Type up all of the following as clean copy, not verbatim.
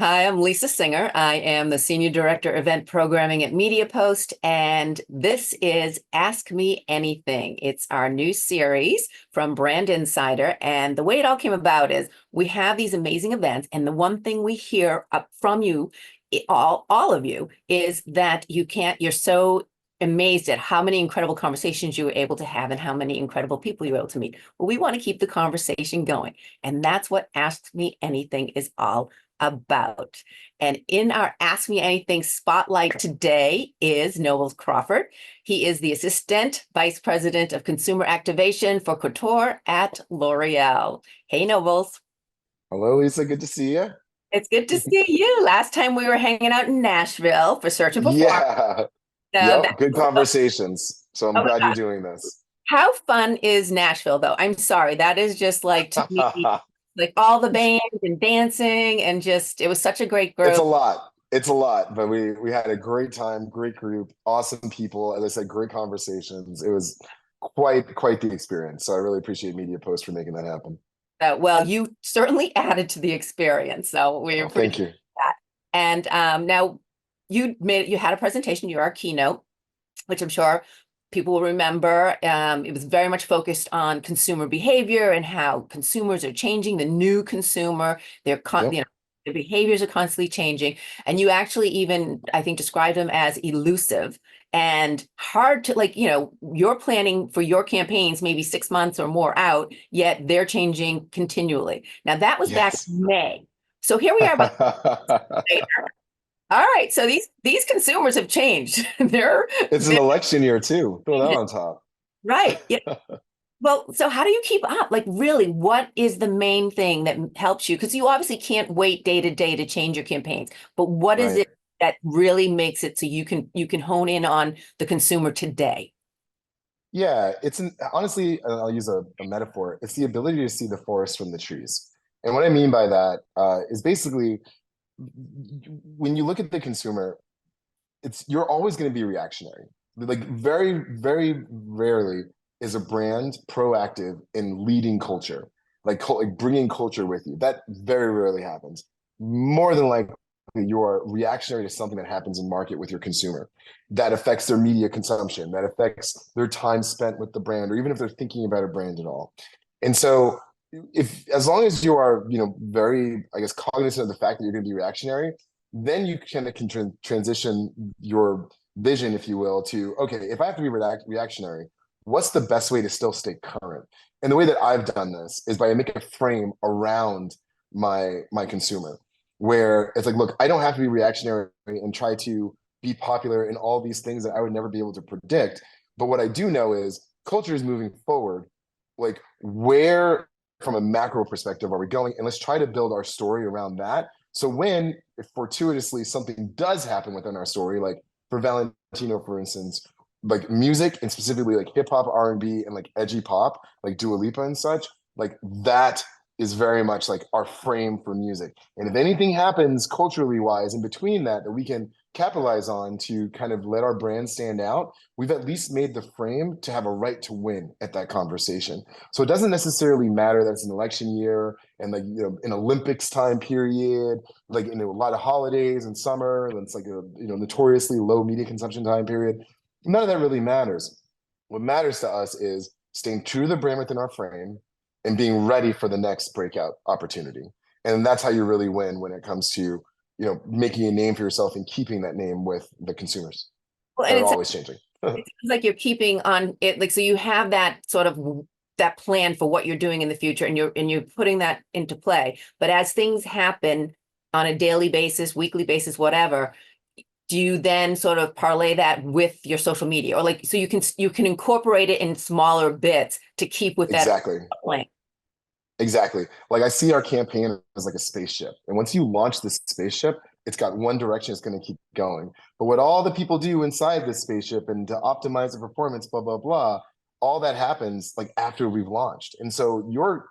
Hi, I'm Lisa Singer. I am the Senior Director Event Programming at MediaPost, and this is Ask Me Anything. It's our new series from Brand Insider. And the way it all came about is we have these amazing events, and the one thing we hear up from you, all of you, is that you're so amazed at how many incredible conversations you were able to have and how many incredible people you were able to meet. Well, we want to keep the conversation going. And that's what Ask Me Anything is all about. And in our Ask Me Anything spotlight today is Nobles Crawford. He is the Assistant Vice President of Consumer Activation for Couture at L'Oreal. Hey, Nobles. Hello, Lisa. Good to see you. It's good to see you. Last time we were hanging out in Nashville for Search and Perform. Yeah. That Yep. Good was conversations. So I'm oh my glad you're gosh. doing this. How fun is Nashville, though? I'm sorry. That is just like to me, like all the bands and dancing and just it was such a great It's a group. lot. It's a lot, but we had a great time, great group, awesome people. As I said, great conversations. It was quite the experience. So I really appreciate Media Post for making that happen. Well, you certainly added to the experience, so we Oh, appreciate thank you. that. And now you had a presentation, you are a keynote, which I'm sure people will remember. It was very much focused on consumer behavior and how consumers are changing, the new consumer, Yep. their behaviors are constantly changing. And you actually even, I think, described them as elusive and hard to you're planning for your campaigns maybe 6 months or more out, yet they're changing continually. Now that was back Yes. in May. So here we are about later. All right, so these consumers have changed. It's an They're election year too. Throw that on top. right. Yeah. Well, so how do you keep up? Like, really, what is the main thing that helps you? Because you obviously can't wait day to day to change your campaigns, but what is Right. it that really makes it so you can hone in on the consumer today? Yeah, honestly, I'll use a metaphor. It's the ability to see the forest from the trees. And what I mean by that is basically when you look at the consumer, you're always going to be reactionary. Like very rarely is a brand proactive in leading culture, like bringing culture with you. That very rarely happens. More than likely, you are reactionary to something that happens in market with your consumer that affects their media consumption, that affects their time spent with the brand, or even if they're thinking about a brand at all. And so if as long as you are, very, I guess, cognizant of the fact that you're going to be reactionary, then you can transition your vision, if you will, to okay, if I have to be reactionary, what's the best way to still stay current? And the way that I've done this is by making a frame around my consumer, where it's like, look, I don't have to be reactionary and try to be popular in all these things that I would never be able to predict. But what I do know is culture is moving forward. Like, where from a macro perspective are we going? And let's try to build our story around that. So when if fortuitously something does happen within our story, like for Valentino, for instance, like music and specifically like hip hop, R&B, and like edgy pop, like Dua Lipa and such, like that is very much like our frame for music. And if anything happens culturally wise in between that we can capitalize on to kind of let our brand stand out, we've at least made the frame to have a right to win at that conversation. So it doesn't necessarily matter that it's an election year and like an Olympics time period, like a lot of holidays and summer, and it's like a notoriously low media consumption time period. None of that really matters. What matters to us is staying true to the brand within our frame and being ready for the next breakout opportunity. And that's how you really win when it comes to making a name for yourself and keeping that name with the consumers Well, that and are always changing. it sounds like you're keeping on it, like so you have that sort of that plan for what you're doing in the future, and you're putting that into play. But as things happen on a daily basis, weekly basis, whatever, do you then sort of parlay that with your social media, or like so you can incorporate it in smaller bits to keep with that Exactly. plan? Exactly. Like I see our campaign as like a spaceship. And once you launch this spaceship, it's got one direction it's going to keep going. But what all the people do inside this spaceship and to optimize the performance, blah, blah, blah, all that happens like after we've launched. And so your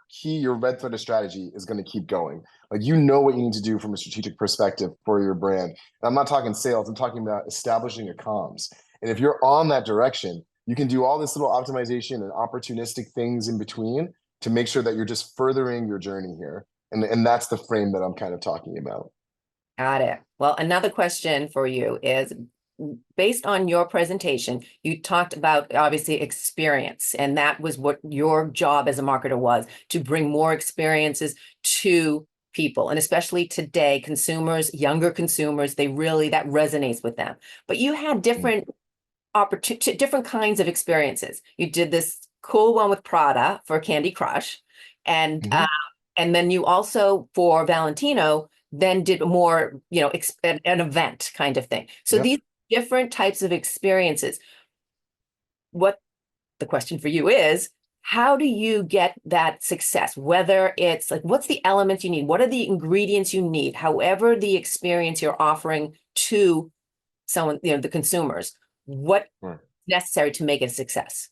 red thread of strategy is going to keep going. Like what you need to do from a strategic perspective for your brand. And I'm not talking sales, I'm talking about establishing a comms. And if you're on that direction, you can do all this little optimization and opportunistic things in between to make sure that you're just furthering your journey here. And that's the frame that I'm kind of talking about. Got it. Well, another question for you is based on your presentation, you talked about obviously experience, and that was what your job as a marketer was, to bring more experiences to people. And especially today, consumers, younger consumers, they really, that resonates with them. But you had different opportunity, different kinds of experiences. You did this cool one with Prada for Candy Crush, and Mhm. and then you also for Valentino then did more, an event kind of thing. So Yep. these different types of experiences. What the question for you is, how do you get that success? Whether it's like, what's the elements you need? What are the ingredients you need? However, the experience you're offering to someone, the consumers, what Right. necessary to make it a success.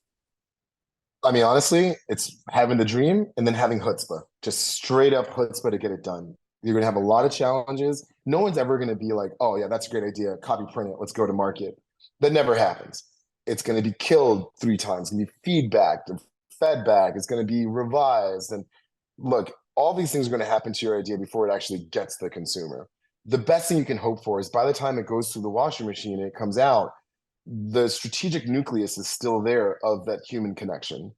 I mean, honestly, it's having the dream and then having chutzpah, just straight up chutzpah to get it done. You're going to have a lot of challenges. No one's ever going to be like, oh, yeah, that's a great idea. Copy print it. Let's go to market. That never happens. It's going to be killed 3 times, and be feedback and fed back. It's going to be revised. And look, all these things are going to happen to your idea before it actually gets to the consumer. The best thing you can hope for is by the time it goes through the washing machine and it comes out, the strategic nucleus is still there of that human connection.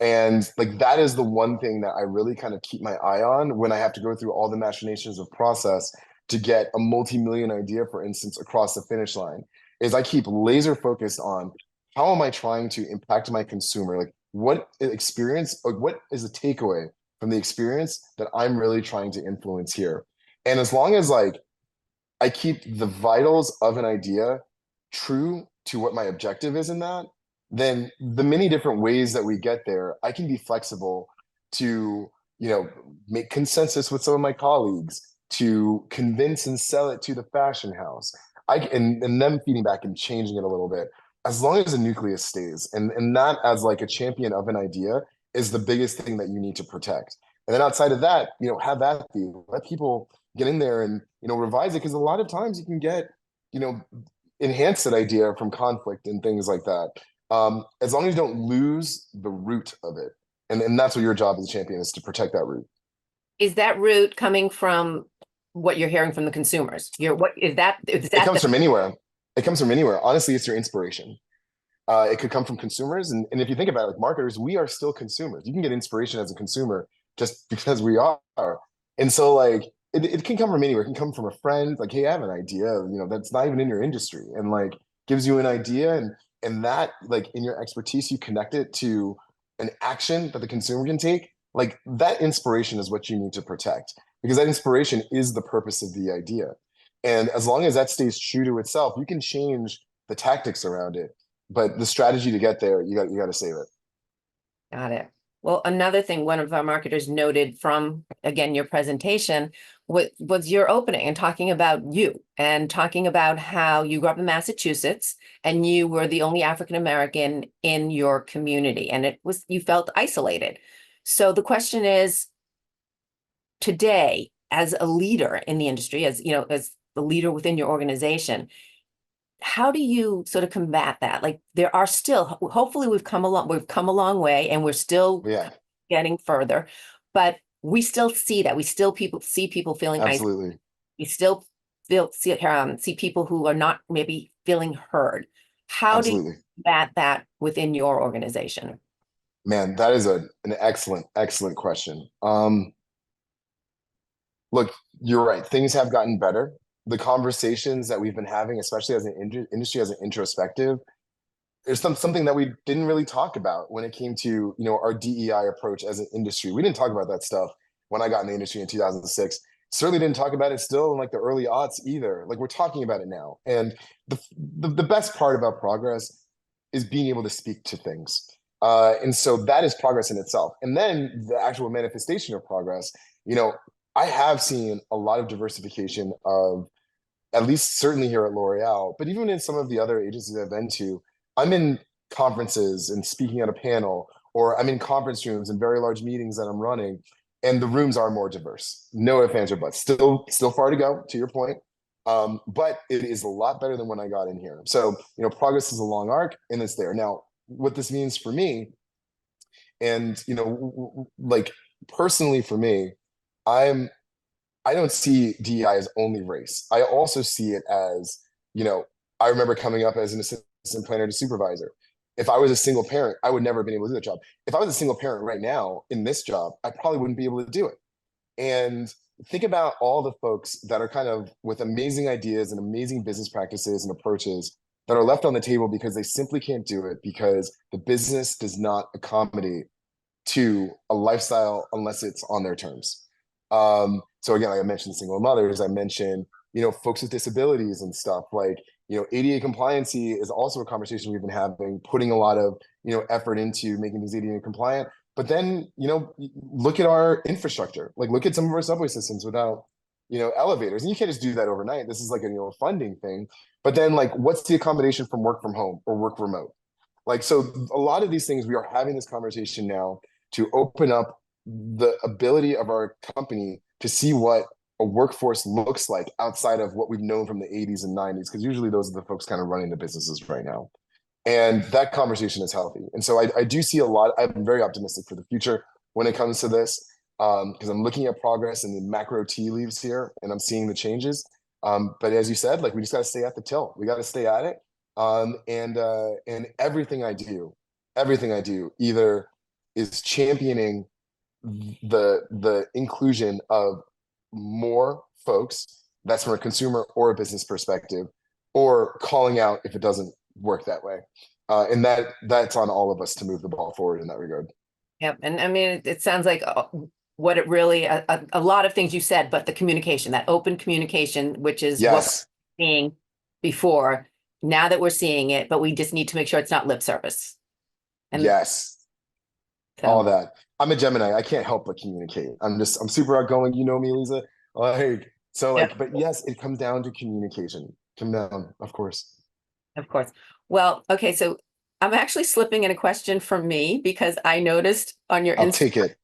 And like that is the one thing that I really kind of keep my eye on when I have to go through all the machinations of process to get a multi-million idea, for instance, across the finish line, is I keep laser focused on how am I trying to impact my consumer? Like what experience, like what is the takeaway from the experience that I'm really trying to influence here? And as long as like I keep the vitals of an idea true to what my objective is in that, then the many different ways that we get there, I can be flexible to, make consensus with some of my colleagues, to convince and sell it to the fashion house. And them feeding back and changing it a little bit, as long as the nucleus stays. And that as like a champion of an idea is the biggest thing that you need to protect. And then outside of that, have that be let people get in there and revise it, because a lot of times you can get you know enhance that idea from conflict and things like that, as long as you don't lose the root of it. And that's what your job as a champion is, to protect that root. Is that route coming from what you're hearing from the consumers? What is It that comes from anywhere. It comes from anywhere. Honestly, it's your inspiration. It could come from consumers, and if you think about it, like marketers, we are still consumers. You can get inspiration as a consumer just because we are. And so like it can come from anywhere. It can come from a friend, like, hey, I have an idea, that's not even in your industry, and like gives you an idea, and that like in your expertise, you connect it to an action that the consumer can take. Like that inspiration is what you need to protect, because that inspiration is the purpose of the idea. And as long as that stays true to itself, you can change the tactics around it, but the strategy to get there, you got to save it. Got it. Well, another thing one of our marketers noted from, again, your presentation was your opening and talking about you and talking about how you grew up in Massachusetts and you were the only African American in your community, and you felt isolated. So the question is, today, as a leader in the industry, as the leader within your organization, how do you sort of combat that? Like there are still, hopefully we've come a long way and we're still Yeah, getting further, but we still see that. We still see people feeling isolated. absolutely. We still see people who are not maybe feeling heard. How do you Absolutely. combat that within your organization? Man, that is an excellent question. Look, you're right. Things have gotten better. The conversations that we've been having, especially as an industry, as an introspective, there's something that we didn't really talk about when it came to our DEI approach as an industry. We didn't talk about that stuff when I got in the industry in 2006. Certainly didn't talk about it still in like the early aughts either. Like we're talking about it now. And the best part about progress is being able to speak to things. And so that is progress in itself. And then the actual manifestation of progress, you know, I have seen a lot of diversification of, at least certainly here at L'Oreal, but even in some of the other agencies I've been to, I'm in conferences and speaking at a panel, or I'm in conference rooms and very large meetings that I'm running, and the rooms are more diverse. No ifs, ands, or buts. Still far to go, to your point. But it is a lot better than when I got in here. So, progress is a long arc and it's there. Now, what this means for me, and, like personally for me, I'm I don't see DEI as only race. I also see it as, you know, I remember coming up as an assistant planner to supervisor. If I was a single parent, I would never have been able to do that job. If I was a single parent right now in this job, I probably wouldn't be able to do it. And think about all the folks that are kind of with amazing ideas and amazing business practices and approaches that are left on the table because they simply can't do it because the business does not accommodate to a lifestyle unless it's on their terms. So again, like I mentioned single mothers, I mentioned, you know, folks with disabilities and stuff like, you know, ADA compliancy is also a conversation we've been having, putting a lot of, you know, effort into making these ADA compliant. But then, you know, look at our infrastructure, like look at some of our subway systems without, you know, elevators. And you can't just do that overnight. This is like a, you know, funding thing. But then like, what's the accommodation from work from home or work remote? Like, so a lot of these things, we are having this conversation now to open up the ability of our company to see what a workforce looks like outside of what we've known from the 80s and 90s, because usually those are the folks kind of running the businesses right now. And that conversation is healthy. And so I do see a lot. I'm very optimistic for the future when it comes to this, because I'm looking at progress in the macro tea leaves here and I'm seeing the changes. But as you said, like we just got to stay at the till. We got to stay at it. And everything I do either is championing the inclusion of more folks, that's from a consumer or a business perspective, or calling out if it doesn't work that way. And that's on all of us to move the ball forward in that regard. Yep. And I mean, it sounds like what it really, a lot of things you said, but the communication, that open communication, which is what Yes, we're seeing before, now that we're seeing it, but we just need to make sure it's not lip service. And yes, all so, that. I'm a Gemini. I can't help but communicate. I'm super outgoing. You know me, Lisa. Like, so yeah, like, but yes, it comes down to communication. Come down, of course. of course. Well, okay. So I'm actually slipping in a question from me because I noticed on your I'll Instagram take it.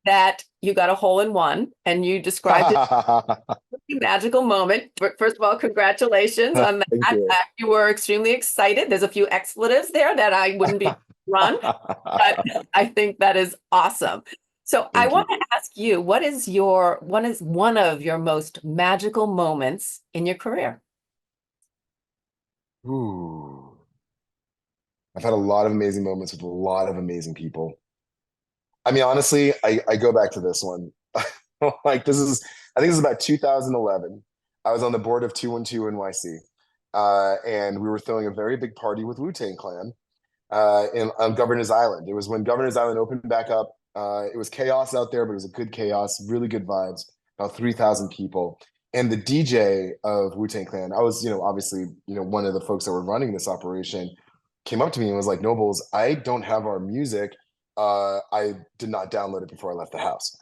that you got a hole in one and you described it magical moment. First of all, congratulations on that. Thank you. You were extremely excited. There's a few expletives there that I wouldn't be run, but I think that is awesome. So I Thank want you. to ask you, what is one of your most magical moments in your career? Ooh. I've had a lot of amazing moments with a lot of amazing people. I mean, honestly, I go back to this one. Like I think this is about 2011. I was on the board of 212 NYC, and we were throwing a very big party with Wu-Tang Clan on Governor's Island. It was when Governor's Island opened back up. It was chaos out there, but it was a good chaos, really good vibes. About 3,000 people, and the DJ of Wu-Tang Clan. I was, you know, obviously, you know, one of the folks that were running this operation. Came up to me and was like, "Nobles, I don't have our music. I did not download it before I left the house."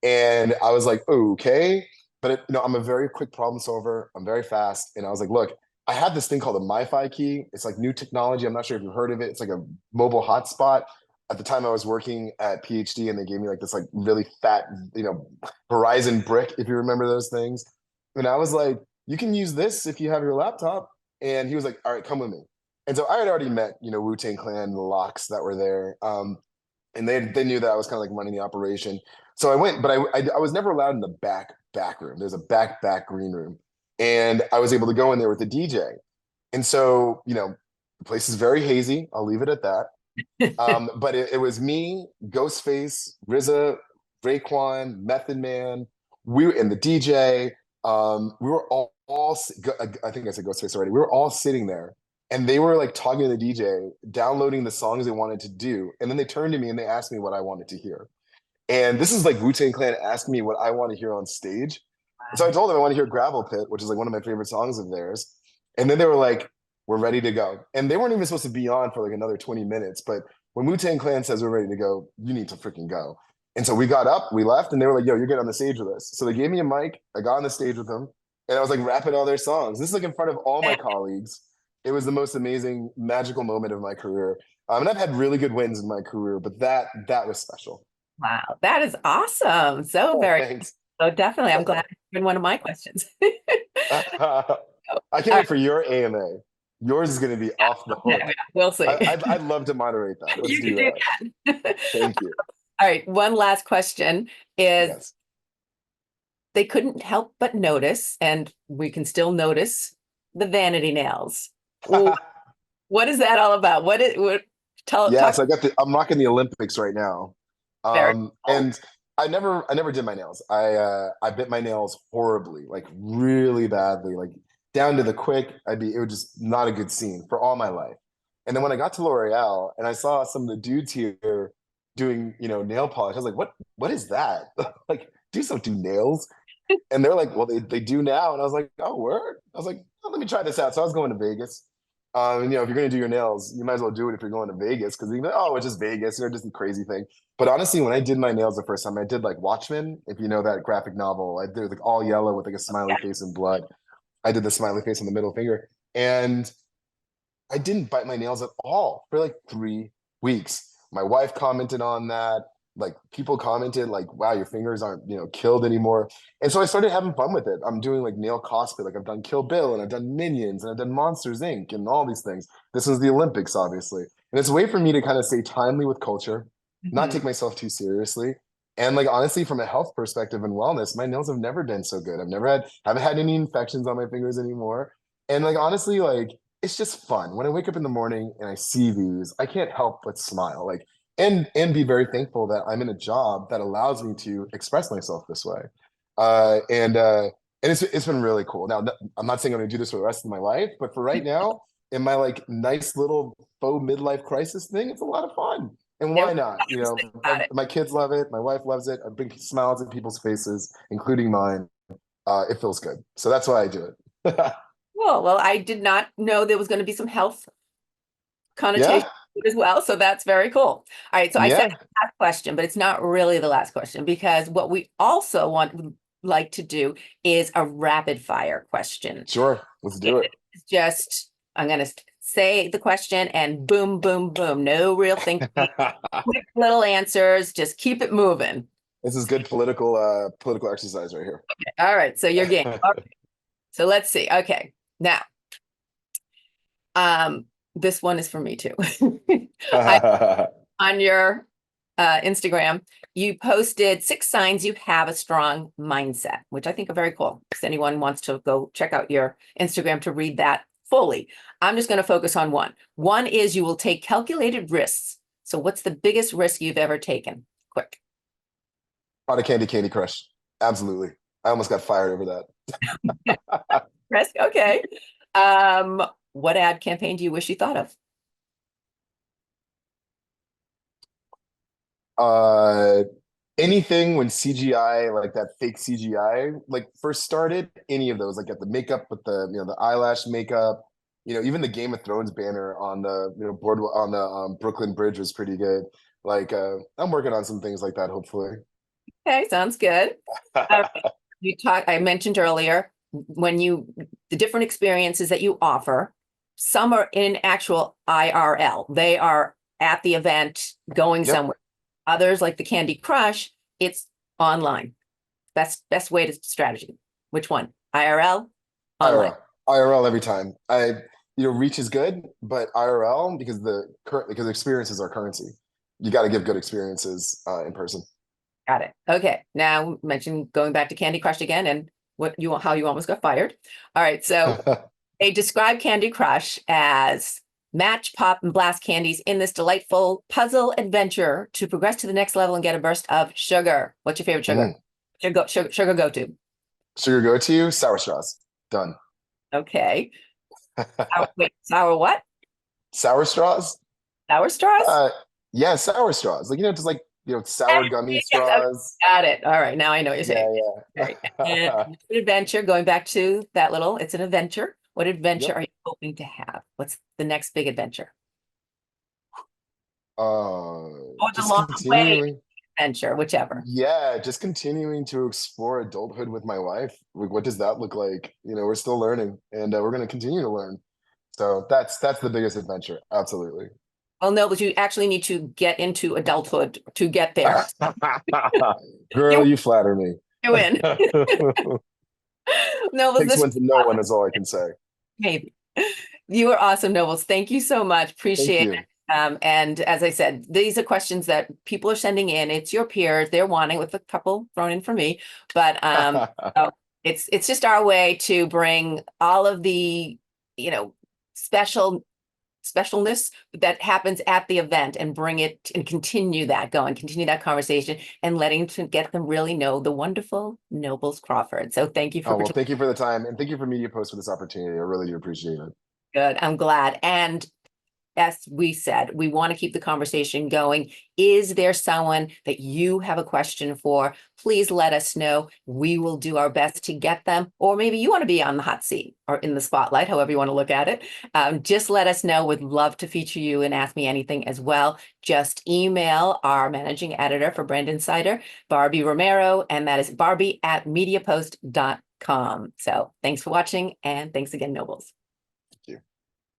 And I was like, "Okay." But you know, I'm a very quick problem solver. I'm very fast. And I was like, "Look, I have this thing called a MiFi key. It's like new technology. I'm not sure if you've heard of it. It's like a mobile hotspot." At the time I was working at PhD and they gave me like this like really fat, you know, Verizon brick, if you remember those things. And I was like, "You can use this if you have your laptop." And he was like, "All right, come with me." And so I had already met, you know, Wu-Tang Clan, the locks that were there. And they knew that I was kind of like running the operation. So I went, but I was never allowed in the back room. There's a back green room. And I was able to go in there with the DJ. And so, you know, the place is very hazy. I'll leave it at that. But it was me, Ghostface, RZA, Raekwon, Method Man, and the DJ. We were all I think I said Ghostface already. We were all sitting there and they were like talking to the DJ, downloading the songs they wanted to do. And then they turned to me and they asked me what I wanted to hear. And this is like Wu-Tang Clan asking me what I want to hear on stage. So I told them I want to hear Gravel Pit, which is like one of my favorite songs of theirs. And then they were like, "We're ready to go." And they weren't even supposed to be on for like another 20 minutes. But when Wu-Tang Clan says we're ready to go, you need to freaking go. And so we got up, we left, and they were like, "Yo, you're getting on the stage with us." So they gave me a mic. I got on the stage with them, and I was like rapping all their songs. This is like in front of all my colleagues. It was the most amazing, magical moment of my career. And I've had really good wins in my career, but that was special. Wow, that is awesome. Oh, thanks. So definitely, I'm glad it's been one of my questions. I can't All wait for your AMA. Yours is going to be off the right, hook. we'll see. I'd love to moderate that. Let's You can do do that. that. Thank you. All right, one last question is, Yes. they couldn't help but notice, and we can still notice the vanity nails. What is that all about? What Yeah, talk so I'm rocking the Olympics right now. very cool. And I never did my nails. I bit my nails horribly, like really badly, like down to the quick. It was just not a good scene for all my life. And then when I got to L'Oreal and I saw some of the dudes here doing, nail polish, I was like, what is that? Like, dudes don't do nails. And they're like, well, they do now. And I was like, oh, word? I was like, oh, let me try this out. So I was going to Vegas. And, if you're going to do your nails, you might as well do it if you're going to Vegas because you know, oh, it's just Vegas, just a crazy thing. But honestly, when I did my nails the first time, I did like Watchmen, if you know that graphic novel. I did like all yellow with like a smiley Yeah. face and blood. I did the smiley face on the middle finger. And I didn't bite my nails at all for like 3 weeks. My wife commented on that. Like people commented, like, wow, your fingers aren't, killed anymore. And so I started having fun with it. I'm doing like nail cosplay. Like I've done Kill Bill and I've done Minions and I've done Monsters Inc. and all these things. This was the Olympics, obviously. And it's a way for me to kind of stay timely with culture, not Mhm. take myself too seriously. And like honestly, from a health perspective and wellness, my nails have never been so good. Haven't had any infections on my fingers anymore. And like honestly, like it's just fun. When I wake up in the morning and I see these, I can't help but smile. Like and be very thankful that I'm in a job that allows me to express myself this way. And it's been really cool. Now, I'm not saying I'm gonna do this for the rest of my life, but for right now, in my like nice little faux midlife crisis thing, it's a lot of fun. And There why was not? others think about it. My kids love it. My wife loves it. I bring smiles at people's faces, including mine. It feels good. So that's why I do it. Well, I did not know there was going to be some health connotation Yeah, as well. So that's very cool. All right. So I said yeah, last question, but it's not really the last question because what we also would like to do is a rapid fire question. sure. Let's do it. It's just, I'm going to say the question and boom, boom, boom. No real thinking, quick little answers. Just keep it moving. This is good political exercise right here. All right. So your game. All right, so let's see. Okay. Now, um, this one is for me too. I on your Instagram, you posted 6 signs you have a strong mindset, which I think are very cool. If anyone wants to go check out your Instagram to read that fully, I'm just going to focus on one. One is you will take calculated risks. So, what's the biggest risk you've ever taken? Quick. Pot Candy Crush. Absolutely. I almost got fired over that. Risk. Okay. What ad campaign do you wish you thought of? Uh, anything when CGI, like that fake CGI, like first started, any of those, like at the makeup with the eyelash makeup, even the Game of Thrones banner on the, board on the Brooklyn Bridge was pretty good. Like, I'm working on some things like that, hopefully. Okay, sounds good. All right. I mentioned earlier the different experiences that you offer, some are in actual IRL. They are at the event going Yep. somewhere. Others, like the Candy Crush, it's online. Best way to strategy. Which one? IRL, online. IRL every time. Reach is good, but IRL because experiences are currency. You got to give good experiences in person. Got it. Okay. Now mention going back to Candy Crush again and how you almost got fired. All right. So they describe Candy Crush as match, pop, and blast candies in this delightful puzzle adventure to progress to the next level and get a burst of sugar. What's your favorite sugar? Sugar go to. Sugar go to sour straws. Done. Okay. Wait, sour what? Sour straws? Sour straws? Uh, yeah, sour straws. Like just like sour gummy Yes, okay, straws. got it. All right. Now I know what you're saying. Yeah, Okay. yeah. And adventure, going back to that it's an adventure. What adventure Yep. are you hoping to have? What's the next big adventure? Or the Just long way continuing. adventure, whichever. Yeah, just continuing to explore adulthood with my wife. Like, what does that look like? We're still learning, and we're going to continue to learn. So that's the biggest adventure. Absolutely. Well, no, but you actually need to get into adulthood to get there. Girl, You, you flatter me. you win. Nobles, Takes this one to know one is all I can say. maybe. You are awesome, Nobles. Thank you so much. Thank Appreciate it. you. And as I said, these are questions that people are sending in. It's your peers. They're wanting with a couple thrown in for me. But so it's just our way to bring all of the, special specialness that happens at the event and bring it and continue that going, continue that conversation and letting to get them really know the wonderful Nobles Crawford. So thank you for Oh, well, participating. thank you for the time and thank you for Media Post for this opportunity. I really do appreciate it. Good. I'm glad. And as we said, we want to keep the conversation going. Is there someone that you have a question for? Please let us know. We will do our best to get them. Or maybe you want to be on the hot seat or in the spotlight, however you want to look at it. Just let us know. Would love to feature you and Ask Me Anything as well. Just email our managing editor for Brand Insider, Barbie Romero, and that is Barbie@mediapost.com. So thanks for watching, and thanks again, Nobles.